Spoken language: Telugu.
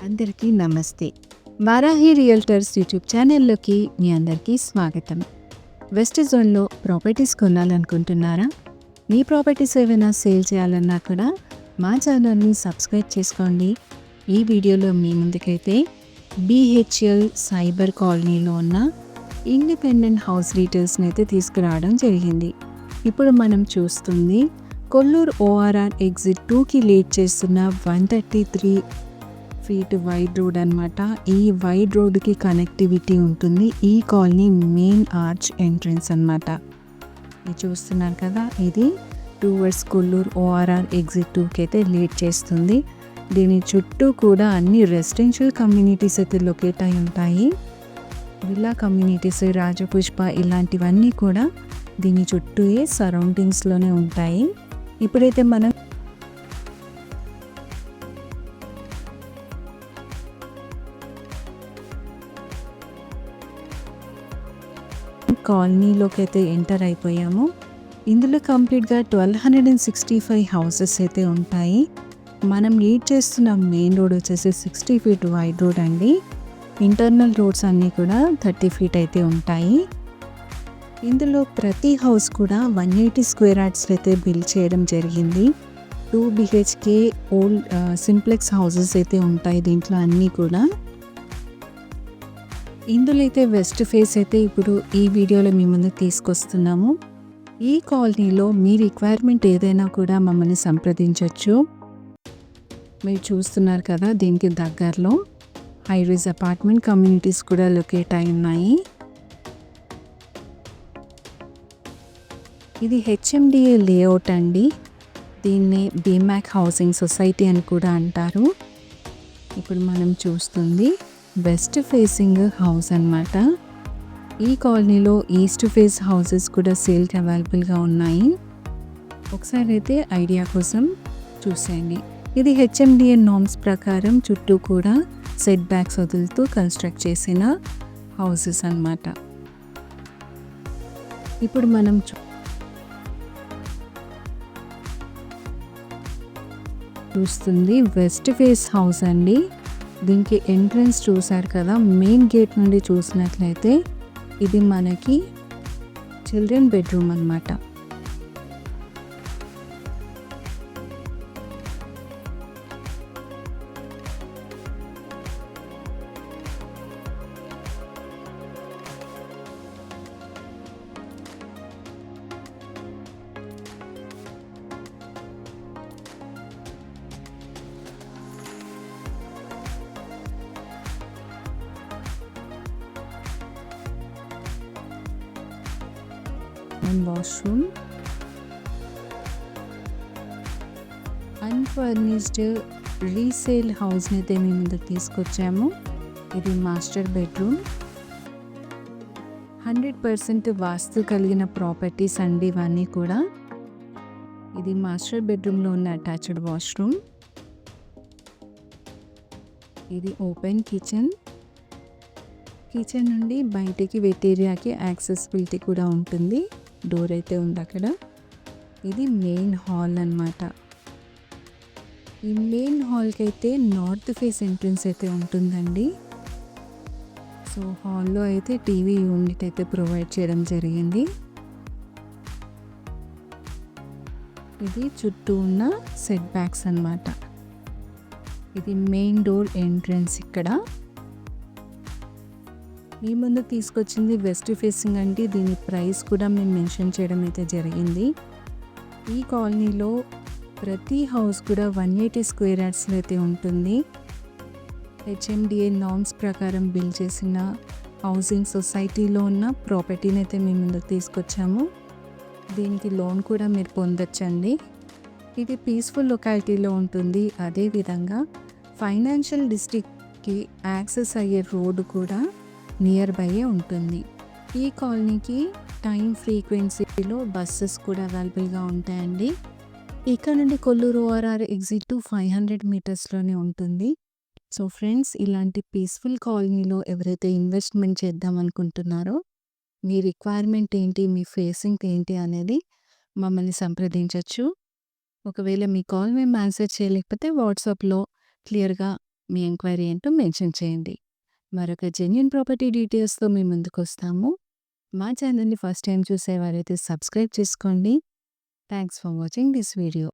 అందరికీ నమస్తే. వారాహి రియల్టర్స్ యూట్యూబ్ ఛానల్లోకి మీ అందరికీ స్వాగతం. వెస్ట్ జోన్లో ప్రాపర్టీస్ కొనాలనుకుంటున్నారా? మీ ప్రాపర్టీస్ ఏవైనా సేల్ చేయాలన్నా కూడా మా ఛానల్ని సబ్స్క్రైబ్ చేసుకోండి. ఈ వీడియోలో మీ ముందుకైతే BHL సైబర్ కాలనీలో ఉన్న ఇండిపెండెంట్ హౌస్ డీటెయిల్స్ని అయితే తీసుకురావడం జరిగింది. ఇప్పుడు మనం చూస్తుంది కొల్లూరు ORR ఎగ్జిట్ 2కి లీడ్ చేస్తున్న 133 ఫీట్ వైడ్ రోడ్ అనమాట. ఈ వైడ్ రోడ్కి కనెక్టివిటీ ఉంటుంది. ఈ కాలనీ మెయిన్ ఆర్చ్ ఎంట్రన్స్ అనమాట. ఇది చూస్తున్నారు కదా, ఇది టువర్డ్స్ కొల్లూరు ORR ఎగ్జిట్ 2కి అయితే లీడ్ చేస్తుంది. దీని చుట్టూ కూడా అన్ని రెసిడెన్షియల్ కమ్యూనిటీస్ అయితే లొకేట్ అయి ఉంటాయి. విల్లా కమ్యూనిటీస్, రాజపుష్ప ఇలాంటివన్నీ కూడా దీని చుట్టూ సరౌండింగ్స్లోనే ఉంటాయి. ఇప్పుడైతే మనం కాలనీలోకి అయితే ఎంటర్ అయిపోయాము. ఇందులో కంప్లీట్గా 1265 హౌసెస్ అయితే ఉంటాయి. మనం లీడ్ చేస్తున్న మెయిన్ రోడ్ వచ్చేసి 60 ఫీట్ వైడ్ రోడ్ అండి. ఇంటర్నల్ రోడ్స్ అన్నీ కూడా 30 ఫీట్ అయితే ఉంటాయి. ఇందులో ప్రతి హౌస్ కూడా 180 స్క్వేర్ యార్డ్స్ అయితే బిల్డ్ చేయడం జరిగింది. 2 BHK ఓల్డ్ సింప్లెక్స్ హౌసెస్ అయితే ఉంటాయి దీంట్లో అన్నీ కూడా. ఇందులో అయితే వెస్ట్ ఫేస్ అయితే ఇప్పుడు ఈ వీడియోలో మీ ముందు తీసుకొస్తున్నాము. ఈ కాలనీలో మీ రిక్వైర్మెంట్ ఏదైనా కూడా మమ్మల్ని సంప్రదించవచ్చు. మీరు చూస్తున్నారు కదా, దీనికి దగ్గరలో హైరీస్ అపార్ట్మెంట్ కమ్యూనిటీస్ కూడా లొకేట్ అయి ఉన్నాయి. ఇది HMDA లేఅవుట్ అండి. దీన్ని BMAC హౌసింగ్ సొసైటీ అని కూడా అంటారు. ఇప్పుడు మనం చూస్తుంది వెస్ట్ ఫేసింగ్ హౌస్ అన్నమాట. ఈ కాలనీలో ఈస్ట్ ఫేస్ హౌసెస్ కూడా సేల్కి అవైలబుల్గా ఉన్నాయి. ఒకసారి అయితే ఐడియా కోసం చూసేయండి. ఇది HMDA నార్మ్స్ ప్రకారం చుట్టూ కూడా సెట్ బ్యాక్స్ వదులుతూ కన్స్ట్రక్ట్ చేసిన హౌసెస్ అన్నమాట. ఇప్పుడు మనం చూస్తుంది వెస్ట్ ఫేస్ హౌస్ అండి. దీనికి ఎంట్రన్స్ చూసారు కదా, మెయిన్ గేట్ నుండి చూసినట్లయితే ఇది మనకి చిల్డ్రన్ బెడ్రూమ్ అన్నమాట. వాష్రూమ్, అన్ఫర్నిష్డ్ రీసేల్ హౌస్ని అయితే మేము ముందుకు తీసుకొచ్చాము. ఇది మాస్టర్ బెడ్రూమ్. 100% వాస్తు కలిగిన ప్రాపర్టీస్ అండి ఇవన్నీ కూడా. ఇది మాస్టర్ బెడ్రూమ్లో ఉన్న అటాచ్డ్ వాష్రూమ్. ఇది ఓపెన్ కిచెన్. కిచెన్ నుండి బయటికి వెట్ ఏరియాకి యాక్సెసిబిలిటీ కూడా ఉంటుంది. డోర్ అయితే ఉంది అక్కడ. ఇది మెయిన్ హాల్ అన్నమాట. ఈ మెయిన్ హాల్కి అయితే నార్త్ ఫేస్ ఎంట్రన్స్ అయితే ఉంటుందండి. సో హాల్లో అయితే టీవీ యూనిట్ అయితే ప్రొవైడ్ చేయడం జరిగింది. ఇది చుట్టూ ఉన్న సెట్ బ్యాక్స్ అన్నమాట. ఇది మెయిన్ డోర్ ఎంట్రన్స్. ఇక్కడ మీ ముందు తీసుకొచ్చింది వెస్ట్ ఫేసింగ్ అండి. దీని ప్రైస్ కూడా మేము మెన్షన్ చేయడం అయితే జరిగింది. ఈ కాలనీలో ప్రతి హౌస్ కూడా 180 స్క్వేర్ యార్డ్స్లో అయితే ఉంటుంది. HMDA నార్మ్స్ ప్రకారం బిల్డ్ చేసిన హౌసింగ్ సొసైటీలో ఉన్న ప్రాపర్టీని అయితే మేము ముందుకు తీసుకొచ్చాము. దీనికి లోన్ కూడా మీరు పొందొచ్చండి. ఇది పీస్ఫుల్ లొకాలిటీలో ఉంటుంది. అదేవిధంగా ఫైనాన్షియల్ డిస్ట్రిక్ట్కి యాక్సెస్ అయ్యే రోడ్డు కూడా నియర్ బైయే ఉంటుంది. ఈ కాలనీకి టైం ఫ్రీక్వెన్సీలో బస్సెస్ కూడా అవైలబుల్గా ఉంటాయండి. ఇక్కడ నుండి కొల్లూరు ORR ఎగ్జిట్ 500 మీటర్స్లోనే ఉంటుంది. సో ఫ్రెండ్స్, ఇలాంటి పీస్ఫుల్ కాలనీలో ఎవరైతే ఇన్వెస్ట్మెంట్ చేద్దాం అనుకుంటున్నారో, మీ రిక్వైర్మెంట్ ఏంటి, మీ ఫేసింగ్ ఏంటి అనేది మమ్మల్ని సంప్రదించవచ్చు. ఒకవేళ మీ కాల్ మేము ఆన్సర్ చేయలేకపోతే వాట్సాప్లో క్లియర్గా మీ ఎంక్వైరీ ఏంటో మెన్షన్ చేయండి. మరొక జెన్యూన్ ప్రాపర్టీ డీటెయిల్స్‌తో మీ ముందుకొస్తాము. మా ఛానల్‌ని ఫస్ట్ టైం చూసేవారైతే సబ్స్క్రైబ్ చేసుకోండి. Thanks for watching this video.